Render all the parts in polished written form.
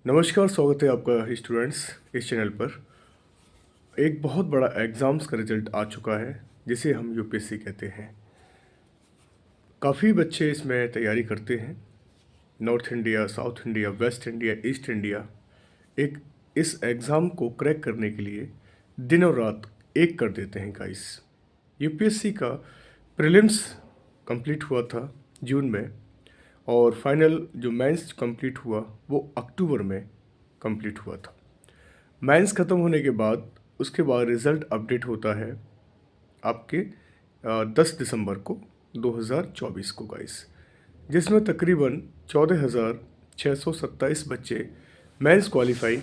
नमस्कार, स्वागत है आपका स्टूडेंट्स इस चैनल पर। एक बहुत बड़ा एग्ज़ाम्स का रिज़ल्ट आ चुका है जिसे हम यूपीएससी कहते हैं। काफ़ी बच्चे इसमें तैयारी करते हैं। North India, south India, waste India, east India एक इस एग्ज़ाम को क्रैक करने के लिए दिन और रात एक कर देते हैं गाइस। यूपीएससी का प्रीलिम्स कंप्लीट हुआ था जून में और फाइनल जो मेंस कंप्लीट हुआ वो अक्टूबर में कंप्लीट हुआ था। मेंस ख़त्म होने के बाद उसके बाद रिज़ल्ट अपडेट होता है आपके 10 दिसंबर को 2024 को गाइस, जिसमें तकरीबन 14,627 बच्चे मेंस क्वालिफाई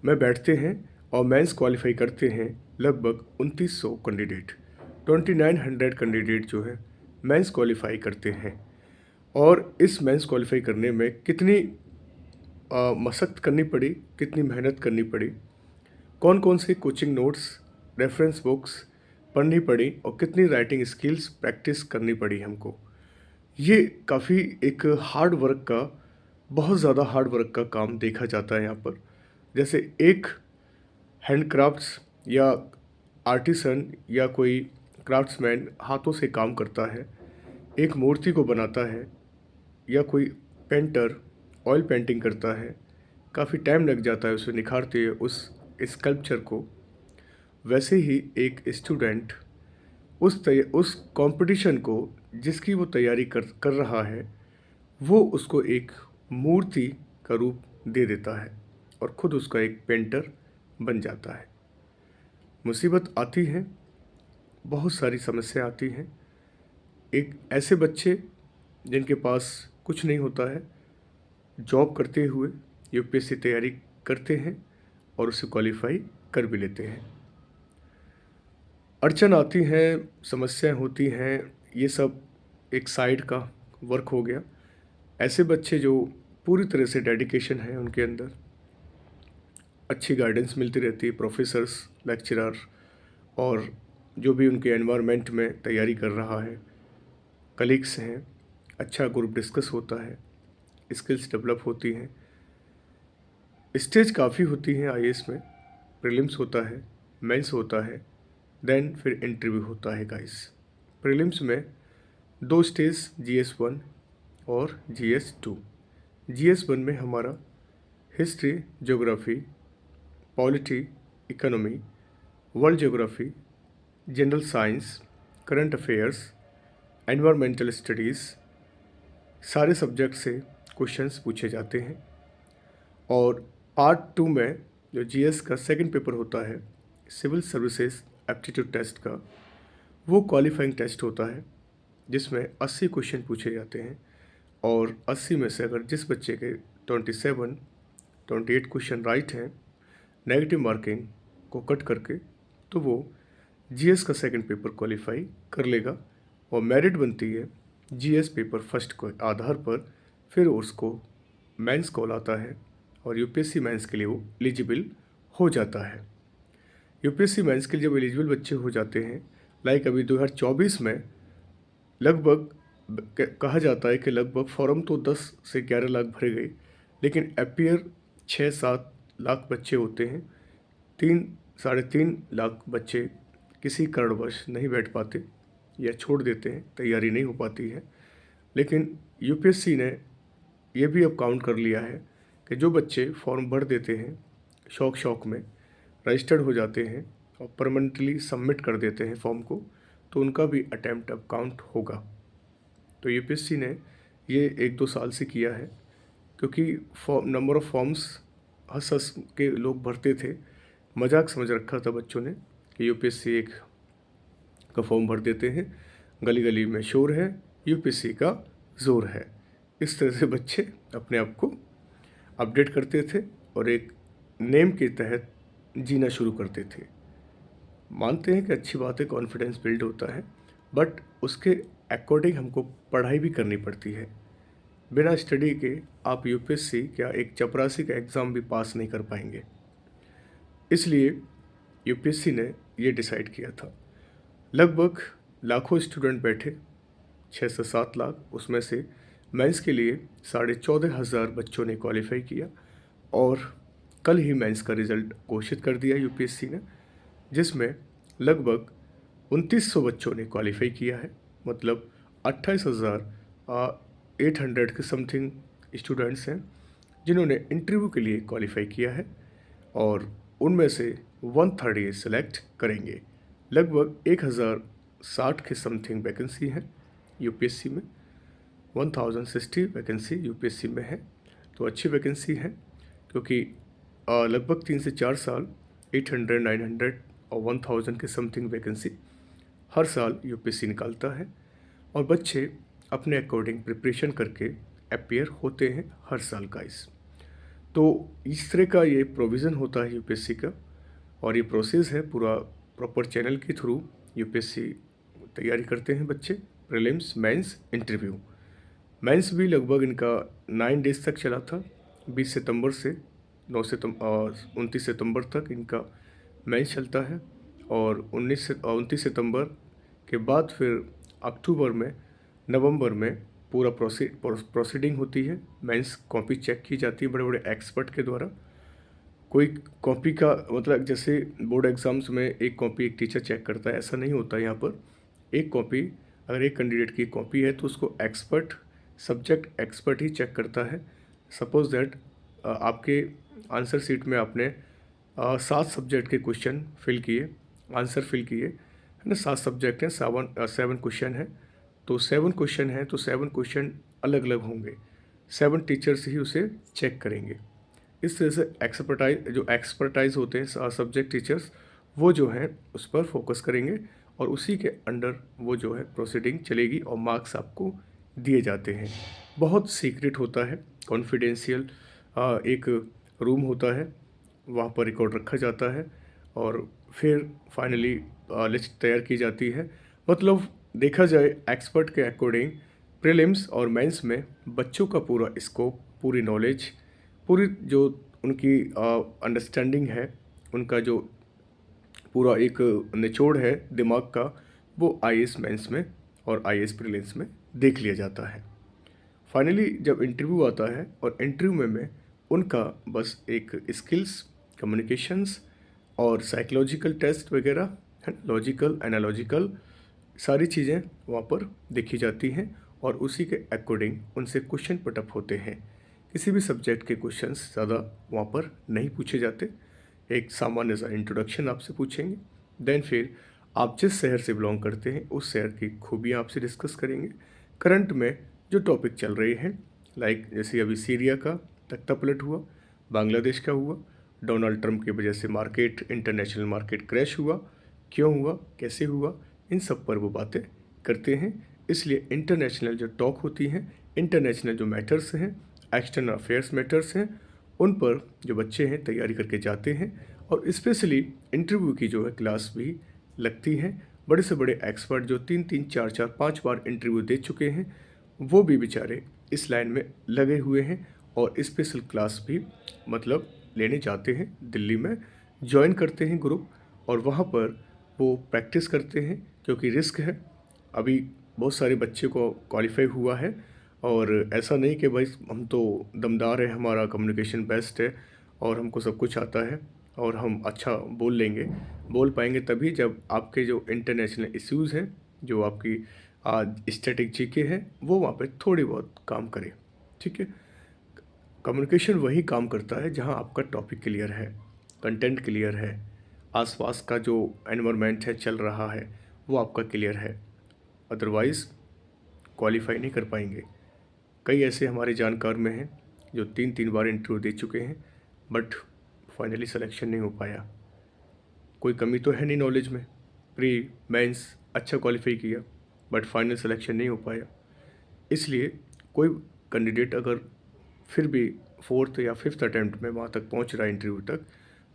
में बैठते हैं और मेंस क्वालिफाई करते हैं लगभग 2900 कैंडिडेट, 2900 कैंडिडेट जो है मेंस क्वालिफाई करते हैं। और इस मेंस क्वालिफाई करने में कितनी मशक्क़त करनी पड़ी, कितनी मेहनत करनी पड़ी, कौन कौन से कोचिंग नोट्स, रेफरेंस बुक्स पढ़नी पड़ी और कितनी राइटिंग स्किल्स प्रैक्टिस करनी पड़ी हमको, ये काफ़ी एक हार्ड वर्क का, बहुत ज़्यादा हार्ड वर्क का काम देखा जाता है यहाँ पर। जैसे एक हैंडक्राफ्ट्स या आर्टिसन या कोई क्राफ्ट्समैन हाथों से काम करता है, एक मूर्ति को बनाता है, या कोई पेंटर ऑयल पेंटिंग करता है, काफ़ी टाइम लग जाता है उसे निखारते हुए उस स्कल्पचर को। वैसे ही एक स्टूडेंट उस कंपटीशन को जिसकी वो तैयारी कर रहा है, वो उसको एक मूर्ति का रूप दे देता है और ख़ुद उसका एक पेंटर बन जाता है। मुसीबत आती है, बहुत सारी समस्या आती हैं। एक ऐसे बच्चे जिनके पास कुछ नहीं होता है, जॉब करते हुए यूपीएससी तैयारी करते हैं और उसे क्वालिफाई कर भी लेते हैं। अड़चन आती हैं, समस्याएं होती हैं, ये सब एक साइड का वर्क हो गया। ऐसे बच्चे जो पूरी तरह से डेडिकेशन है उनके अंदर, अच्छी गाइडेंस मिलती रहती है, प्रोफेसर्स, लेक्चरर और जो भी उनके एनवायरनमेंट में तैयारी कर रहा है, कलीग्स हैं, अच्छा ग्रुप डिस्कस होता है, स्किल्स डेवलप होती हैं। स्टेज काफ़ी होती हैं आईएएस में, प्रीलिम्स होता है, मेंस होता है, देन फिर इंटरव्यू होता है गाइस। प्रीलिम्स में 2 स्टेज, GS1 और GS2। GS1 में हमारा history, geography, polity, economy, world geography, general science, current affairs, environmental studies, सारे सब्जेक्ट से क्वेश्चंस पूछे जाते हैं। और पार्ट 2 में जो जीएस का सेकंड पेपर होता है, सिविल सर्विसेज एप्टीट्यूड टेस्ट का, वो क्वालिफाइंग टेस्ट होता है जिसमें 80 क्वेश्चन पूछे जाते हैं और 80 में से अगर जिस बच्चे के 28 क्वेश्चन राइट हैं, नेगेटिव मार्किंग को कट करके, तो वो जीएस का सेकंड पेपर क्वालिफाई कर लेगा और मेरिट बनती है जीएस पेपर फर्स्ट के आधार पर। फिर उसको मेंस कॉल आता है और यूपीएससी मेंस के लिए वो एलिजिबल हो जाता है। यूपीएससी मेंस के लिए जब एलिजिबल बच्चे हो जाते हैं, लाइक अभी 2024 में लगभग कहा जाता है कि लगभग फॉर्म तो 10 से 11 लाख भरे गए, लेकिन अपीयर 6-7 लाख बच्चे होते हैं। 3-3.5 लाख बच्चे किसी कारणवश नहीं बैठ पाते या छोड़ देते हैं, तैयारी नहीं हो पाती है। लेकिन यूपीएससी ने ये भी अब काउंट कर लिया है कि जो बच्चे फॉर्म भर देते हैं, शौक में रजिस्टर्ड हो जाते हैं और परमानेंटली सबमिट कर देते हैं फॉर्म को, तो उनका भी अटैम्प्ट अब काउंट होगा। तो यूपीएससी ने ये 1-2 साल से किया है, क्योंकि नंबर ऑफ़ फॉर्म्स हंस के लोग भरते थे, मजाक समझ रखा था बच्चों ने कि यूपीएससी एक का फॉर्म भर देते हैं, गली गली में शोर है, यूपीएससी का ज़ोर है। इस तरह से बच्चे अपने आप को अपडेट करते थे और एक नेम के तहत जीना शुरू करते थे। मानते हैं कि अच्छी बात है, कॉन्फिडेंस बिल्ड होता है, बट उसके अकॉर्डिंग हमको पढ़ाई भी करनी पड़ती है। बिना स्टडी के आप यूपीएससी क्या एक चपरासी का एग्ज़ाम भी पास नहीं कर पाएंगे। इसलिए यूपीएससी ने ये डिसाइड किया था। लगभग लाखों स्टूडेंट बैठे, 6 से 7 लाख, उसमें से मेंस के लिए 14,500 बच्चों ने क्वालिफाई किया और कल ही मेंस का रिज़ल्ट घोषित कर दिया यूपीएससी ने, जिसमें लगभग 2900 बच्चों ने क्वालिफाई किया है। मतलब 28,800 के समथिंग स्टूडेंट्स हैं जिन्होंने इंटरव्यू के लिए क्वालिफाई किया है, और उनमें से 1/3 ये सेलेक्ट करेंगे। लगभग 1060 के समथिंग वैकेंसी हैं यूपीएससी में, 1060 वैकेंसी यूपीएससी में है। तो अच्छी वैकेंसी है, क्योंकि लगभग 3 से 4 साल 800, 900 और 1000 के समथिंग वैकेंसी हर साल यूपीएससी निकालता है, और बच्चे अपने अकॉर्डिंग प्रिपरेशन करके अपीयर होते हैं हर साल गाइस। तो इस तरह का ये प्रोविज़न होता है यूपीएससी का, और ये प्रोसेस है पूरा प्रॉपर चैनल के थ्रू यूपीएससी तैयारी करते हैं बच्चे। Prelims, mains, interview. मेंस भी लगभग इनका 9 डेज तक चला था, 20 सितंबर से 29 सितंबर तक इनका मेंस चलता है, और 29 सितंबर के बाद फिर अक्टूबर में, नवंबर में पूरा प्रोसीडिंग होती है। मेंस कॉपी चेक की जाती है बड़े बड़े एक्सपर्ट के द्वारा। कोई कॉपी का मतलब जैसे बोर्ड एग्ज़ाम्स में एक कॉपी एक टीचर चेक करता है, ऐसा नहीं होता यहाँ पर। एक कॉपी, अगर एक कैंडिडेट की कॉपी है तो उसको एक्सपर्ट, सब्जेक्ट एक्सपर्ट ही चेक करता है। सपोज दैट आपके आंसर शीट में आपने 7 सब्जेक्ट के क्वेश्चन फिल किए, आंसर फिल किए, है ना। 7 सब्जेक्ट हैं, 7 क्वेश्चन हैं, तो 7 क्वेश्चन हैं तो 7 क्वेश्चन अलग अलग होंगे। 7 टीचर्स ही उसे चेक करेंगे। इस तरह से एक्सपर्टाइज होते हैं सब्जेक्ट टीचर्स, वो जो हैं उस पर फोकस करेंगे, और उसी के अंडर वो जो है प्रोसीडिंग चलेगी, और मार्क्स आपको दिए जाते हैं। बहुत सीक्रेट होता है, कॉन्फिडेंशियल एक रूम होता है, वहाँ पर रिकॉर्ड रखा जाता है, और फिर फाइनली लिस्ट तैयार की जाती है। मतलब देखा जाए एक्सपर्ट के अकॉर्डिंग प्रीलिम्स और मेंस में बच्चों का पूरा स्कोप, पूरी नॉलेज, पूरी जो उनकी अंडरस्टैंडिंग है, उनका जो पूरा एक निचोड़ है दिमाग का, वो आईएएस मेंस में और आईएएस प्रीलिम्स में देख लिया जाता है। फाइनली जब इंटरव्यू आता है, और इंटरव्यू में उनका बस एक स्किल्स, कम्युनिकेशंस और साइकोलॉजिकल टेस्ट वगैरह है, लॉजिकल, एनालॉजिकल, सारी चीज़ें वहाँ पर देखी जाती हैं, और उसी के अकॉर्डिंग उनसे क्वेश्चन पुटअप होते हैं। किसी भी सब्जेक्ट के क्वेश्चंस ज़्यादा वहाँ पर नहीं पूछे जाते। एक सामान्य सा इंट्रोडक्शन आपसे पूछेंगे, देन फिर आप जिस शहर से बिलोंग करते हैं उस शहर की खूबियाँ आपसे डिस्कस करेंगे। करंट में जो टॉपिक चल रहे हैं, लाइक जैसे अभी सीरिया का तख्ता पलट हुआ, बांग्लादेश का हुआ, डोनाल्ड ट्रंप की वजह से मार्केट, इंटरनेशनल मार्केट क्रैश हुआ, क्यों हुआ, कैसे हुआ, इन सब पर वो बातें करते हैं। इसलिए इंटरनेशनल जो टॉक होती हैं, इंटरनेशनल जो मैटर्स हैं, एक्सटर्नल अफेयर्स मैटर्स हैं, उन पर जो बच्चे हैं तैयारी करके जाते हैं, और स्पेशली इंटरव्यू की जो है क्लास भी लगती हैं। बड़े से बड़े एक्सपर्ट जो 3-3, 4-4, 5 बार इंटरव्यू दे चुके हैं, वो भी बेचारे इस लाइन में लगे हुए हैं, और स्पेशल क्लास भी मतलब लेने जाते हैं, दिल्ली में ज्वाइन करते हैं ग्रुप, और वहाँ पर वो प्रैक्टिस करते हैं, क्योंकि रिस्क है। अभी बहुत सारे बच्चे को क्वालिफाई हुआ है, और ऐसा नहीं कि भाई हम तो दमदार है, हमारा कम्युनिकेशन बेस्ट है और हमको सब कुछ आता है और हम अच्छा बोल पाएंगे तभी जब आपके जो इंटरनेशनल इश्यूज़ हैं, जो आपकी स्टैटिक जीके है, वो वहाँ पे थोड़ी बहुत काम करे। ठीक है, कम्युनिकेशन वही काम करता है जहाँ आपका टॉपिक क्लियर है, कंटेंट क्लियर है, आसपास का जो एनवायरनमेंट है चल रहा है वो आपका क्लियर है, अदरवाइज़ क्वालिफाई नहीं कर पाएंगे। कई ऐसे हमारे जानकार में हैं जो 3-3 बार इंटरव्यू दे चुके हैं, बट फाइनली सिलेक्शन नहीं हो पाया। कोई कमी तो है नहीं नॉलेज में, प्री मेंस अच्छा क्वालिफाई किया, बट फाइनल सिलेक्शन नहीं हो पाया। इसलिए कोई कैंडिडेट अगर फिर भी 4th या 5th अटैम्प्ट में वहाँ तक पहुँच रहा है इंटरव्यू तक,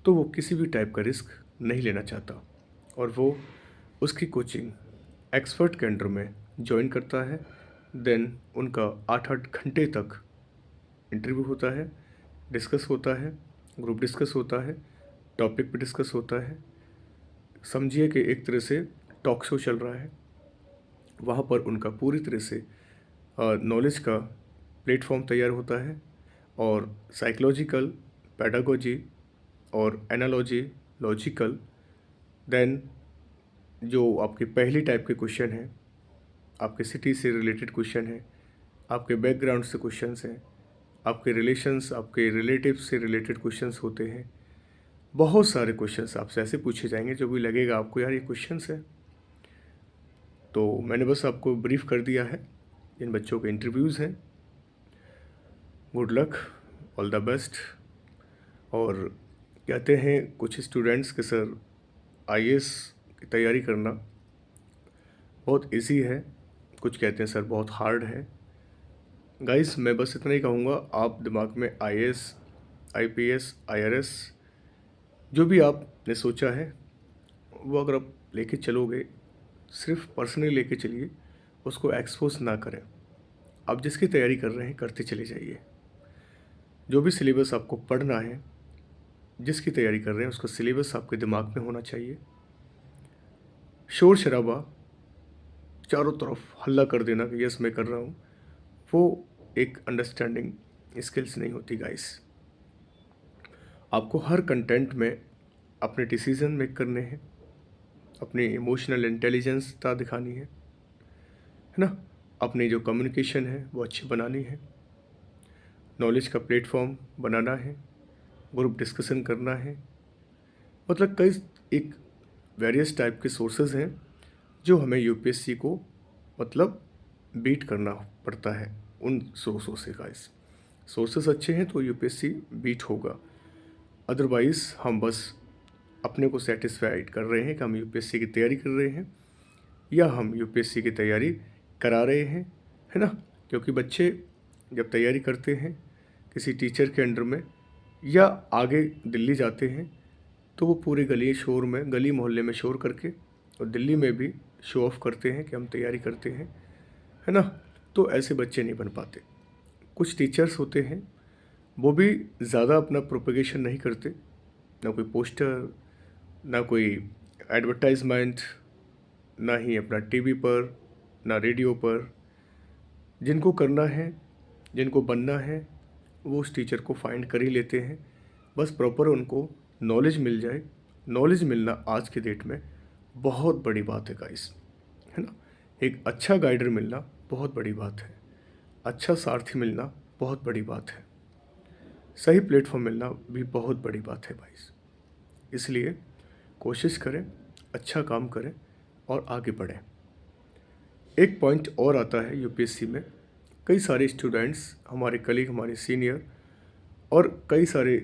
तो वो किसी भी टाइप का रिस्क नहीं लेना चाहता, और वो उसकी कोचिंग एक्सपर्ट के अंडर में ज्वाइन करता है। देन उनका 8-8 घंटे तक इंटरव्यू होता है, डिस्कस होता है, ग्रुप डिस्कस होता है, टॉपिक पे डिस्कस होता है। समझिए कि एक तरह से टॉक शो चल रहा है। वहाँ पर उनका पूरी तरह से नॉलेज का प्लेटफॉर्म तैयार होता है, और साइकोलॉजिकल पेडागोजी और एनालॉजी, लॉजिकल, देन जो आपके पहली टाइप के क्वेश्चन हैं, आपके सिटी से रिलेटेड क्वेश्चन हैं, आपके बैकग्राउंड से क्वेश्चंस हैं, आपके रिलेशंस, आपके रिलेटिव्स से रिलेटेड क्वेश्चंस होते हैं। बहुत सारे क्वेश्चंस आपसे ऐसे पूछे जाएंगे जो भी लगेगा आपको यार ये क्वेश्चंस है। तो मैंने बस आपको ब्रीफ कर दिया है। इन बच्चों के इंटरव्यूज़ हैं। Good luck, all the best. और कहते हैं कुछ स्टूडेंट्स के सर आईएएस की तैयारी करना बहुत इजी है, कुछ कहते हैं सर बहुत हार्ड है। गाइस मैं बस इतना ही कहूँगा, आप दिमाग में आईएएस, आईपीएस, आईआरएस जो भी आपने सोचा है वो अगर आप लेके चलोगे, सिर्फ पर्सनली लेके चलिए, उसको एक्सपोज ना करें। आप जिसकी तैयारी कर रहे हैं करते चले जाइए। जो भी सिलेबस आपको पढ़ना है, जिसकी तैयारी कर रहे हैं उसका सिलेबस आपके दिमाग में होना चाहिए। शोर शराबा, चारों तरफ हल्ला कर देना कि यस मैं कर रहा हूँ, वो एक अंडरस्टैंडिंग स्किल्स नहीं होती गाइस। आपको हर कंटेंट में अपने डिसीजन मेक करने हैं, अपनी इमोशनल इंटेलिजेंस दिखानी है ना। अपनी जो कम्युनिकेशन है वो अच्छी बनानी है, नॉलेज का प्लेटफॉर्म बनाना है, ग्रुप डिस्कशन करना है। मतलब कई एक वेरियस टाइप के सोर्सेज हैं जो हमें यूपीएससी को मतलब बीट करना पड़ता है। उन सोर्सों से गाइस, सोर्सेज अच्छे हैं तो यूपीएससी बीट होगा। अदरवाइज़ हम बस अपने को सेटिस्फाइड कर रहे हैं कि हम यूपीएससी की तैयारी कर रहे हैं या हम यूपीएससी की तैयारी करा रहे हैं, है ना। क्योंकि बच्चे जब तैयारी करते हैं किसी टीचर के अंडर में या आगे दिल्ली जाते हैं तो वो पूरे गली मोहल्ले में शोर करके और दिल्ली में भी शो ऑफ करते हैं कि हम तैयारी करते हैं, है ना। तो ऐसे बच्चे नहीं बन पाते। कुछ टीचर्स होते हैं वो भी ज़्यादा अपना प्रोपेगेशन नहीं करते, ना कोई पोस्टर, ना कोई एडवर्टाइजमेंट, ना ही अपना टीवी पर, ना रेडियो पर। जिनको करना है, जिनको बनना है, वो उस टीचर को फाइंड कर ही लेते हैं। बस प्रॉपर उनको नॉलेज मिल जाए। नॉलेज मिलना आज के डेट में बहुत बड़ी बात है गाइस, है ना। एक अच्छा गाइडर मिलना बहुत बड़ी बात है, अच्छा सारथी मिलना बहुत बड़ी बात है, सही प्लेटफॉर्म मिलना भी बहुत बड़ी बात है भाई। इसलिए कोशिश करें, अच्छा काम करें और आगे बढ़ें। एक पॉइंट और आता है यूपीएससी में, कई सारे स्टूडेंट्स, हमारे कलीग, हमारे सीनियर और कई सारे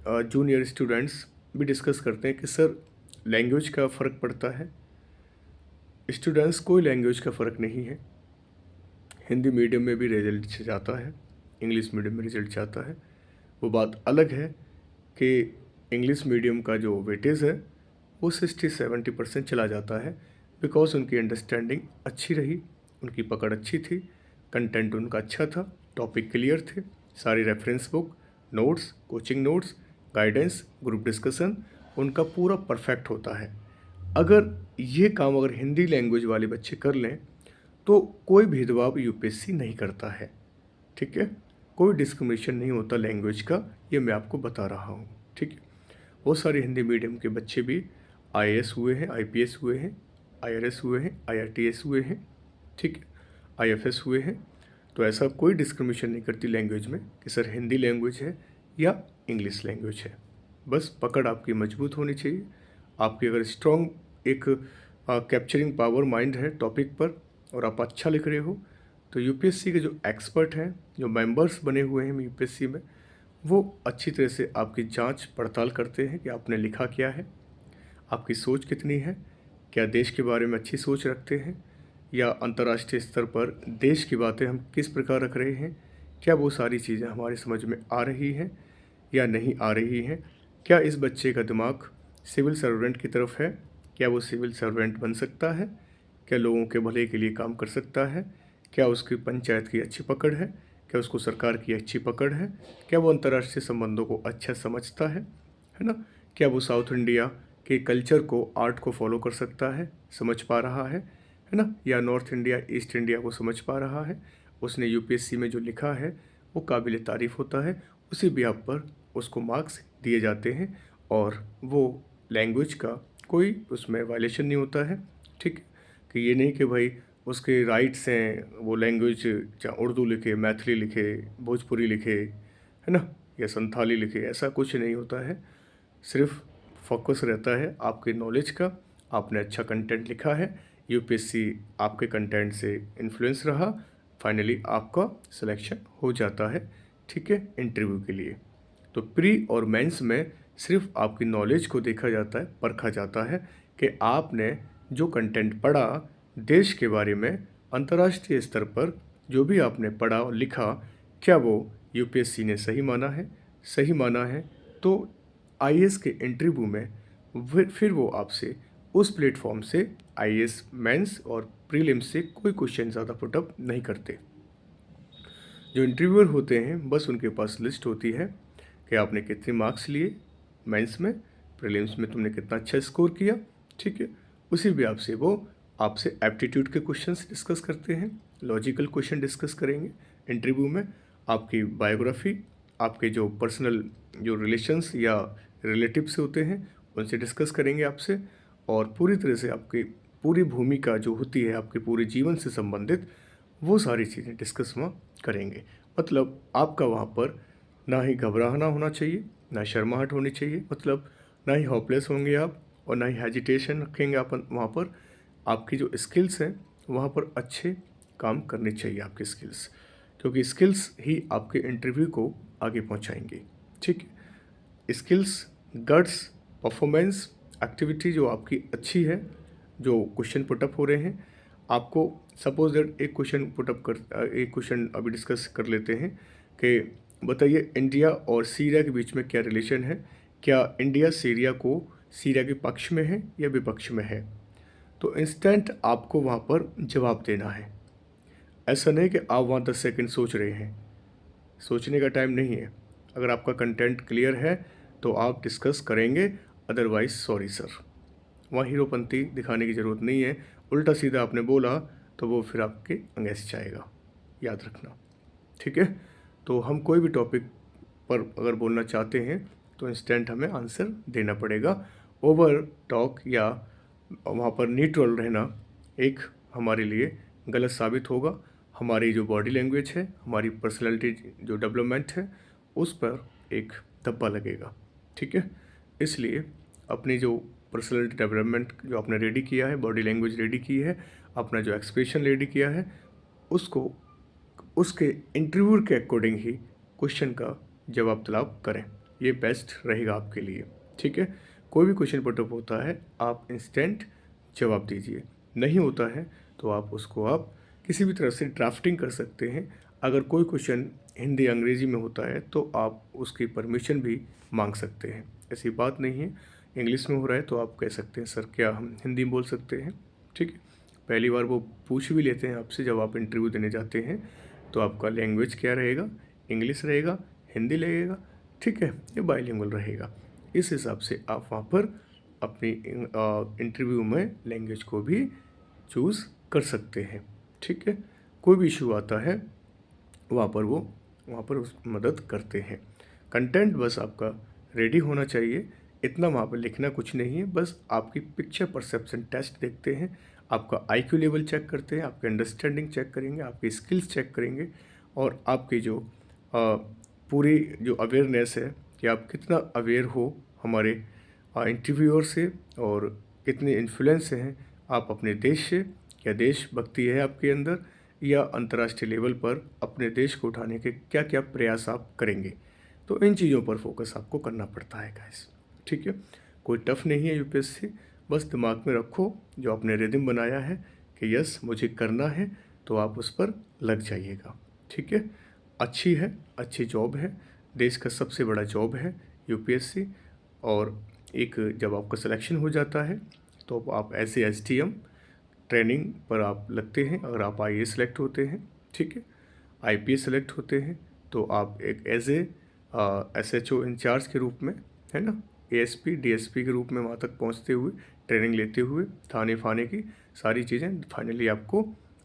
जूनियर स्टूडेंट्स भी डिस्कस करते हैं कि सर लैंग्वेज का फ़र्क पड़ता है। स्टूडेंट्स, कोई लैंग्वेज का फ़र्क नहीं है। हिंदी मीडियम में भी रिजल्ट जाता है, इंग्लिश मीडियम में रिजल्ट जाता है। वो बात अलग है कि इंग्लिश मीडियम का जो वेटेज है वो 60-70% चला जाता है, बिकॉज उनकी अंडरस्टैंडिंग अच्छी रही, उनकी पकड़ अच्छी थी, कंटेंट उनका अच्छा था, टॉपिक क्लियर थे, सारी reference book, notes, coaching notes, guidance, group discussion उनका पूरा परफेक्ट होता है। अगर ये काम अगर हिंदी लैंग्वेज वाले बच्चे कर लें तो कोई भेदभाव यूपीएससी नहीं करता है, ठीक है। कोई डिस्क्रिमिनेशन नहीं होता लैंग्वेज का, ये मैं आपको बता रहा हूँ, ठीक है। बहुत सारे हिंदी मीडियम के बच्चे भी आईएएस हुए हैं, आईपीएस हुए हैं, आईआरएस हुए हैं, आईआरटीएस हुए हैं, ठीक है, आईएफएस हुए हैं। तो ऐसा कोई डिस्क्रिमिनेशन नहीं करती लैंग्वेज में कि सर हिंदी लैंग्वेज है या इंग्लिश लैंग्वेज है। बस पकड़ आपकी मजबूत होनी चाहिए। आपकी अगर स्ट्रॉन्ग एक कैप्चरिंग पावर माइंड है टॉपिक पर और आप अच्छा लिख रहे हो, तो यूपीएससी के जो एक्सपर्ट हैं, जो मेंबर्स बने हुए हैं यूपीएससी में, वो अच्छी तरह से आपकी जांच पड़ताल करते हैं कि आपने लिखा क्या है, आपकी सोच कितनी है, क्या देश के बारे में अच्छी सोच रखते हैं या अंतर्राष्ट्रीय स्तर पर देश की बातें हम किस प्रकार रख रहे हैं, क्या वो सारी चीज़ें हमारी समझ में आ रही हैं या नहीं आ रही हैं, क्या इस बच्चे का दिमाग सिविल सर्वेंट की तरफ है, क्या वो सिविल सर्वेंट बन सकता है, क्या लोगों के भले के लिए काम कर सकता है, क्या उसकी पंचायत की अच्छी पकड़ है, क्या उसको सरकार की अच्छी पकड़ है, क्या वो अंतर्राष्ट्रीय संबंधों को अच्छा समझता है ना, क्या वो साउथ इंडिया के कल्चर को, आर्ट को फॉलो कर सकता है, समझ पा रहा है ना, या नॉर्थ इंडिया, ईस्ट इंडिया को समझ पा रहा है। उसने यूपीएससी में जो लिखा है वो काबिल तारीफ़ होता है, उसी भी आप पर उसको मार्क्स दिए जाते हैं और वो लैंग्वेज का कोई उसमें वायलेशन नहीं होता है। ठीक है, कि ये नहीं कि भाई उसके राइट्स हैं, वो लैंग्वेज चाहे उर्दू लिखे, मैथिली लिखे, भोजपुरी लिखे, है ना, या संथाली लिखे, ऐसा कुछ नहीं होता है। सिर्फ फोकस रहता है आपके नॉलेज का, आपने अच्छा कंटेंट लिखा है, यूपीएससी आपके कंटेंट से इन्फ्लुएंस रहा, फाइनली आपका सिलेक्शन हो जाता है। ठीक है, इंटरव्यू के लिए। तो प्री और मेंस में सिर्फ आपकी नॉलेज को देखा जाता है, परखा जाता है कि आपने जो कंटेंट पढ़ा देश के बारे में, अंतर्राष्ट्रीय स्तर पर जो भी आपने पढ़ा और लिखा, क्या वो यूपीएससी ने सही माना है। सही माना है तो आईएएस के इंटरव्यू में फिर वो आपसे उस प्लेटफॉर्म से आईएएस मेंस और प्रीलिम्स से कोई क्वेश्चन ज़्यादा पुटअप नहीं करते। जो इंटरव्यूअर होते हैं बस उनके पास लिस्ट होती है कि आपने कितने मार्क्स लिए मेंस में, प्रीलिम्स में तुमने कितना अच्छा स्कोर किया। ठीक है, उसी भी आपसे वो आपसे एप्टीट्यूड के क्वेश्चंस डिस्कस करते हैं, लॉजिकल क्वेश्चन डिस्कस करेंगे इंटरव्यू में, आपकी बायोग्राफी, आपके जो पर्सनल जो रिलेशंस या रिलेटिव्स होते हैं उनसे डिस्कस करेंगे आपसे, और पूरी तरह से आपकी पूरी भूमिका जो होती है आपके पूरे जीवन से संबंधित, वो सारी चीज़ें डिस्कस वहाँ करेंगे। मतलब आपका वहाँ पर ना ही घबराना होना चाहिए, ना शर्माहट होनी चाहिए, मतलब ना ही होपलेस होंगे आप और ना ही हेजिटेशन रखेंगे अपन वहाँ पर। आपकी जो स्किल्स हैं वहाँ पर अच्छे काम करने चाहिए आपकी स्किल्स, क्योंकि स्किल्स ही आपके इंटरव्यू को आगे पहुँचाएंगे। ठीक है, स्किल्स, गट्स, परफॉर्मेंस, एक्टिविटी जो आपकी अच्छी है, जो क्वेश्चन पुटअप हो रहे हैं आपको, सपोज दैट एक क्वेश्चन अभी डिस्कस कर लेते हैं कि बताइए इंडिया और सीरिया के बीच में क्या रिलेशन है, क्या इंडिया सीरिया के पक्ष में है या विपक्ष में है। तो इंस्टेंट आपको वहाँ पर जवाब देना है। ऐसा नहीं कि आप वहाँ 10 सेकंड सोच रहे हैं, सोचने का टाइम नहीं है। अगर आपका कंटेंट क्लियर है तो आप डिस्कस करेंगे, अदरवाइज सॉरी सर। वहाँ हीरोपंती दिखाने की ज़रूरत नहीं है। उल्टा सीधा आपने बोला तो वो फिर आपके अगेंस्ट जाएगा, याद रखना। ठीक है, तो हम कोई भी टॉपिक पर अगर बोलना चाहते हैं तो इंस्टेंट हमें आंसर देना पड़ेगा। ओवर टॉक या वहाँ पर न्यूट्रल रहना एक हमारे लिए गलत साबित होगा। हमारी जो बॉडी लैंग्वेज है, हमारी पर्सनैलिटी जो डेवलपमेंट है, उस पर एक धब्बा लगेगा। ठीक है, इसलिए अपनी जो पर्सनैलिटी डेवलपमेंट जो आपने रेडी किया है, बॉडी लैंग्वेज रेडी की है, अपना जो एक्सप्रेशन रेडी किया है, उसको उसके इंटरव्यू के अकॉर्डिंग ही क्वेश्चन का जवाब तलब करें, ये बेस्ट रहेगा आपके लिए। ठीक है, कोई भी क्वेश्चन पुटअप होता है आप इंस्टेंट जवाब दीजिए, नहीं होता है तो आप किसी भी तरह से ड्राफ्टिंग कर सकते हैं। अगर कोई क्वेश्चन हिंदी अंग्रेज़ी में होता है तो आप उसकी परमिशन भी मांग सकते हैं, ऐसी बात नहीं है। इंग्लिश में हो रहा है तो आप कह सकते हैं सर क्या हम हिंदी में बोल सकते हैं। ठीक है, पहली बार वो पूछ भी लेते हैं आपसे जब आप इंटरव्यू देने जाते हैं, तो आपका लैंग्वेज क्या रहेगा, इंग्लिश रहेगा, हिंदी लगेगा, ठीक है, ये बाइलिंगुअल रहेगा। इस हिसाब से आप वहाँ पर अपनी इंटरव्यू में लैंग्वेज को भी चूज़ कर सकते हैं। ठीक है, कोई भी इशू आता है वहाँ पर उस मदद करते हैं। कंटेंट बस आपका रेडी होना चाहिए, इतना वहाँ पर लिखना कुछ नहीं है। बस आपकी पिक्चर परसेप्शन टेस्ट देखते हैं, आपका आईक्यू लेवल चेक करते हैं, आपकी अंडरस्टैंडिंग चेक करेंगे, आपकी स्किल्स चेक करेंगे, और आपकी जो पूरी जो अवेयरनेस है कि आप कितना अवेयर हो हमारे इंटरव्यूअर से, और कितने इन्फ्लुएंस हैं आप अपने देश से, क्या देशभक्ति है आपके अंदर, या अंतर्राष्ट्रीय लेवल पर अपने देश को उठाने के क्या क्या प्रयास आप करेंगे। तो इन चीज़ों पर फोकस आपको करना पड़ता है गाइस। ठीक है, कोई टफ नहीं है यूपीएससी, बस दिमाग में रखो जो आपने रिदम बनाया है कि यस मुझे करना है, तो आप उस पर लग जाइएगा। ठीक है, अच्छी है, अच्छी जॉब है, देश का सबसे बड़ा जॉब है यूपीएससी। और एक जब आपका सिलेक्शन हो जाता है तो आप एज ए एसडीएम ट्रेनिंग पर आप लगते हैं। अगर आप आईएएस सेलेक्ट होते हैं, ठीक है, आईपीएस सेलेक्ट होते हैं, तो आप एक एज ए एसएचओ इंचार्ज के रूप में, है ना, एएसपी डीएसपी के रूप में वहाँ तक पहुँचते हुए, ट्रेनिंग लेते हुए, थाने फाने की सारी चीज़ें फाइनली आपको